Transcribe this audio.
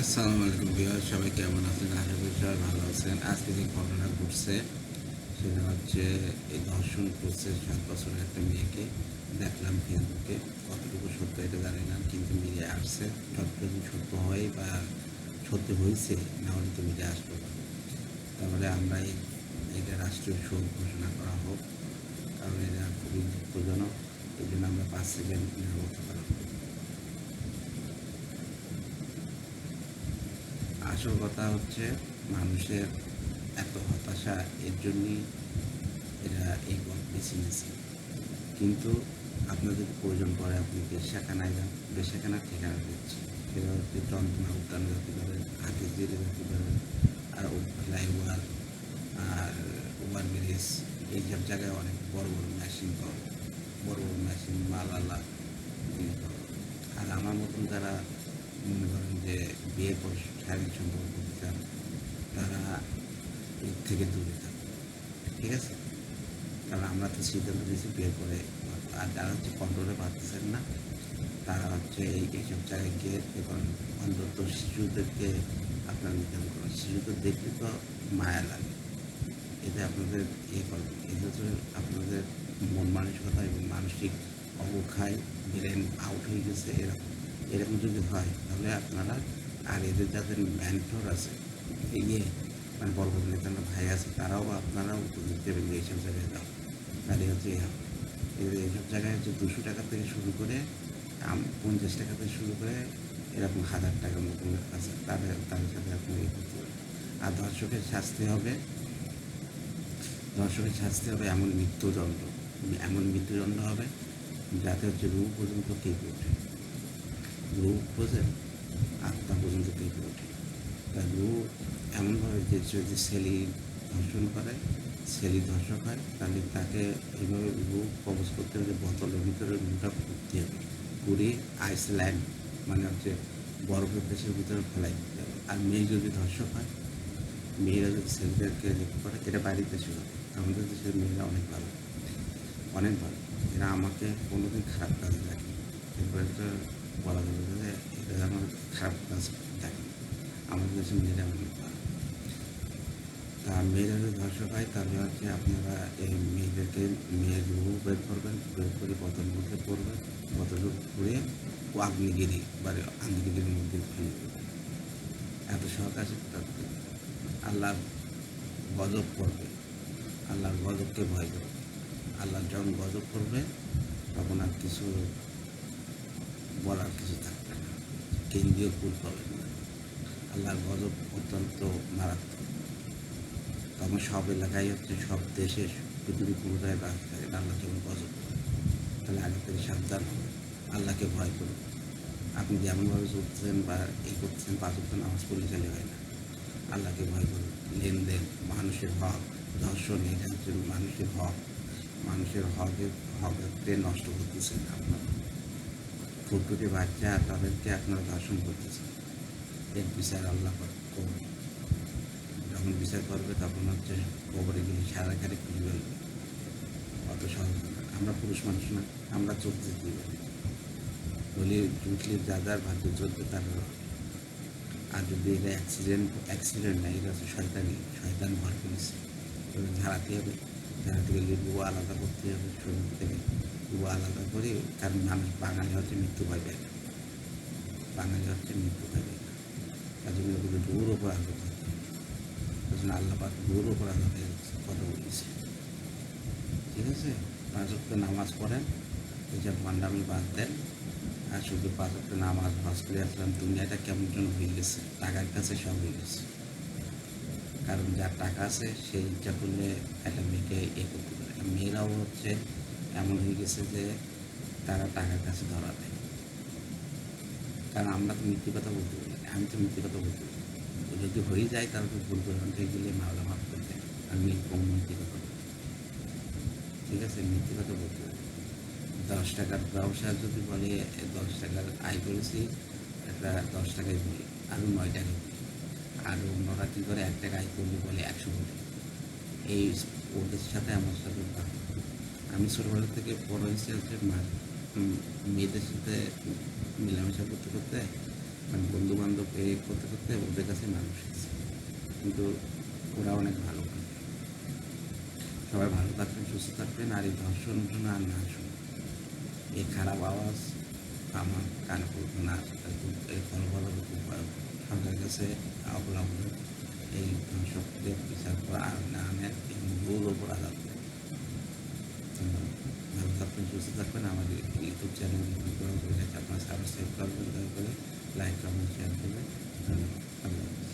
আসসালামু আলাইকুম ভিউয়ার, সবাই কেমন আছেন? আশা করি সবাই ভালো আছেন। আজকে যে ঘটনা ঘটছে সেটা হচ্ছে এই ধর্ষণ করছে 7 বছরের একটা মেয়েকে। দেখলাম ফেসবুকে, কতটুকু সত্য এটা জানি না, কিন্তু মিডিয়া আসছে। যতটুকু সত্য হয় বা সত্য হয়েছে না হলে তো মিডিয়া আসবে না। তাহলে আমরা এটা রাষ্ট্রীয় শোক ঘোষণা করা হোক, কারণ এটা খুবই দুঃখজনক। এই জন্য আমরা 5 সেকেন্ড নিরাপত্তা পালন করি। আসল কথা হচ্ছে মানুষের এত হতাশা, এর জন্যই এরা এই পথ বেছে নিয়েছে। কিন্তু আপনার যদি প্রয়োজন পড়ে আপনি বেশ্যাখানায় যান, বেশ্যাখানার ঠিকানা দিচ্ছি। সেটা হচ্ছে যন্ত্রণা উদ্যান যেতে পারেন, হাতির জিরে যেতে পারেন, আর ফ্লাইওভার আর ওভার ব্রিজ, এইসব জায়গায় অনেক বড় বড় মেশিন পাওয়া যায়। বড় বড় মেশিন মালালা জিনিস পাওয়া যায়। আর আমার মতন যারা মনে করেন যে বিয়ের পর শারীরিক সম্পর্ক করতে চান, তারা এর থেকে দূরে থাকে। ঠিক আছে? কারণ আমরা তো সিদ্ধান্ত দিয়েছি বিয়ের পরে। আর যারা হচ্ছে কন্ট্রোলে পারতেছেন না, তারা হচ্ছে এইসব জায়গায় গিয়ে এখন অন্তত শিশুদেরকে আপনারা নিধন করেন। শিশুদের দেখলে তো মায়া লাগে, এতে আপনাদের করবে, এতে হচ্ছে আপনাদের মন মানসিকতা এবং মানসিক অবক্ষয়, ব্রেন আউট হয়ে গেছে, এরকম এরকম যদি হয় তাহলে আপনারা আর এদের যাদের মেন্টর আছে, ইয়ে মানে বড় বড় নেতারা ভাই আছে, তারাও আপনারা উপদেশ দেবেন যে এইসব জায়গায় যাও, তাহলে হচ্ছে এইসব জায়গায় হচ্ছে 200 টাকা থেকে শুরু করে 50 টাকা থেকে শুরু করে এরকম 1000 টাকার মতন আছে, তাদের সাথে আপনি ইয়ে করতে পারেন। আর দর্শকের শাস্তি হবে এমন মৃত্যুদণ্ড, এমন মৃত্যুদণ্ড হবে যাতে হচ্ছে রূপ পর্যন্ত কেঁপে ওঠে। রূপ বোঝেন, আত্মা পর্যন্ত কেঁপে ওঠে। তার রূপ এমনভাবে যে যদি ছেলে ধর্ষণ করে, ছেলে ধর্ষক হয়, তাহলে তাকে এইভাবে রূপ কবজ করতে হবে, বোতলের ভিতরে রূপটা পুড়তে হবে, পুড়ে আইসল্যান্ড মানে হচ্ছে বরফের দেশের ভিতরে ফেলাই দিতে হবে। আর মেয়ে যদি ধর্ষক হয়, মেয়েরা যদি ছেলেদেরকে রেপ করে, এটা বাইরের দেশে হবে। আমাদের দেশের মেয়েরা অনেক ভালো, অনেক ভালো। এরা আমাকে কোনোদিন খারাপ কাজে দেখে, এরপরে তো বলা যাবে যে এটা আমার খারাপ কাজ দেখে। আমাদের দেশের মেয়েরা অনেক ভালো। তা মেয়েরা যদি ধর্ষক হয়, তাহলে হচ্ছে আপনারা এই মেয়ের রূপ বের করবেন, বের করে বোতল মধ্যে পড়বেন, বোতল পুড়ে ও আগ্নেয়গিরি বা আগ্নেয়গিরির মধ্যে ফেলে দেবেন। এত সহজ আছে। আল্লাহ গজব করবে, আল্লাহর গজবকে ভয় করবে। আল্লাহ যখন গজব করবে তখন আর কিছু বলার কিছু থাকবে না, কেন্দ্রীয় কুল পাবেন না। আল্লাহর গজব অত্যন্ত মারাত্মক। তখন সব এলাকায় হচ্ছে, সব দেশে, পৃথিবী পুরোটায় বাস থাকে আল্লাহ যখন গজব করবে। তাহলে আগে থেকে সাবধান হবে, আল্লাহকে ভয় করুন। আপনি যেমনভাবে চলতেছেন বা এই করতেছেন, 5 ওয়াক্ত নামাজ পড়লে চালে হয় না। আল্লাহকে ভয় করুন। লেনদেন, মানুষের হক, ধর্ষণ, এটা হচ্ছে মানুষের হক। মানুষের হককে নষ্ট করতেছেন আপনারা। ফুটফুটে বাচ্চা, তাদেরকে আপনারা ধর্ষণ করতেছেন। এর বিচার আল্লাহ করবে। যখন বিচার করবে তখন হচ্ছে কবরে গেলে সারা ঘাটে খুঁজে ফেলবে। অত সহজ না। আমরা পুরুষ মানুষ না, আমরা চলতে দিই বলি জুটলে যার ভাগ্য চলবে তার। আর যদি এটা অ্যাক্সিডেন্ট না, এটা হচ্ছে শয়তান ভর করেছে। ঝাড়াতে হবে, ঝাড়াতে গেলে রুয়া আলাদা করতে হবে শরীর থেকে। রুয়া আলাদা করে, কারণ মানুষ বাঙালি হচ্ছে মৃত্যু ভয় পায় না, বাঙালি হচ্ছে মৃত্যু ভয় পায় না। তার জন্য ওগুলো দূর ওপর আঘাত হতে হবে। তার জন্য আল্লাহ পাক দূর ওপর আঘাতের কথা বলেছে। ঠিক আছে? 5 ওয়াক্ত নামাজ পড়েন, এসব ভণ্ডামি বাদ দেন। আর শুধু 5 ওয়াক্ত নামাজ হজ করে আসলাম, দুনিয়াটা কেমন যেন হয়ে গেছে, টাকার কাছে সব হয়ে গেছে। কারণ যার টাকা আছে সে ইচ্ছা করলে একটা মেয়েকে করতে পারে। মেয়েরাও হচ্ছে এমন হয়ে গেছে যে তারা টাকার কাছে ধরা দেয়। কারণ আমরা তো মিথ্যে কথা বলতে পারি, আমি তো মিথ্যে কথা বলতে পারি। যদি হয়ে যায় তাহলে তো ভুল করে অন্তে গেলে মামলা মাফ করে দেয়। আমি কম মিথ্যে কথা বলি। ঠিক আছে? মিথ্যে কথা বলতে পারি। 10 টাকার ব্যবসা যদি বলে 10 টাকার আয় করেছি, একটা 10 টাকায় বলি, আরও 9 টাকায় বলি। আর অন্যরা কী করে 1 টাকা আয় করলে বলে 100 কোটি। এই ওদের সাথে আমার সাথে আমি ছোটোবেলা থেকে বড় হয়েছি হচ্ছে মেয়েদের সাথে মেলামেশা করতে করতে। মানে বন্ধু বান্ধব করতে করতে ওদের কাছে মানুষ এসেছে, কিন্তু ওরা অনেক ভালো মানুষ। সবাই ভালো থাকবেন, সুস্থ থাকবেন, আর এই ধর্ষণ শুনে আর না শুনে এই খারাপ আওয়াজ আমার কানে পড়বে না। এই ফলাফল হবে খুব ভয়ঙ্কর। সরকারের কাছে অবলম্বন এই ধর্ষকদের বিচার করা আর না আনে এই মূল অপরাধ আছে। ভালো থাকবেন, সুস্থ থাকবেন। আমাদের ইউটিউব চ্যানেল আপনারা সাবস্ক্রাইব করবেন, দয়া করে লাইক কমেন্ট শেয়ার করবেন। ধন্যবাদ। আল্লাহ হাফেজ।